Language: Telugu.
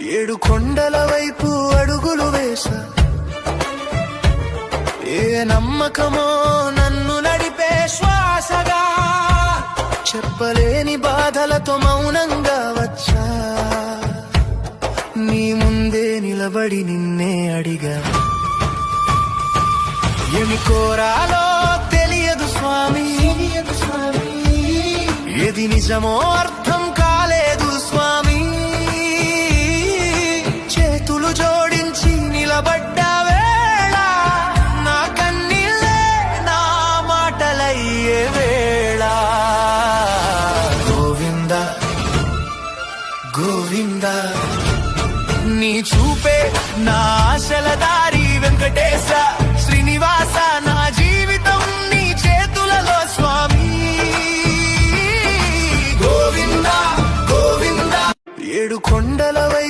ఏడు కొండల వైపు అడుగులు వేసా, ఏ నమ్మకమో నన్ను నడిపే శ్వాసగా, చెప్పలేని బాధలతో మౌనంగా వచ్చా, నీ ముందే నిలబడి నిన్నే అడిగా. ఏమి కోరాలో తెలియదు స్వామి, ఏది నిజమో అర్థం కాలేదు స్వామి. చేతులు జోడించి నిలబడ్డ వేళ నా కన్నీళ్ళే నా మాటలయ్యే వేళ. గోవింద గోవింద నీ చూపే నా ఆశల దారి, వెంకటేశ శ్రీనివాస నా జీవితం నీ చేతులలో స్వామి. గోవింద గోవింద ఏడు కొండల వైపు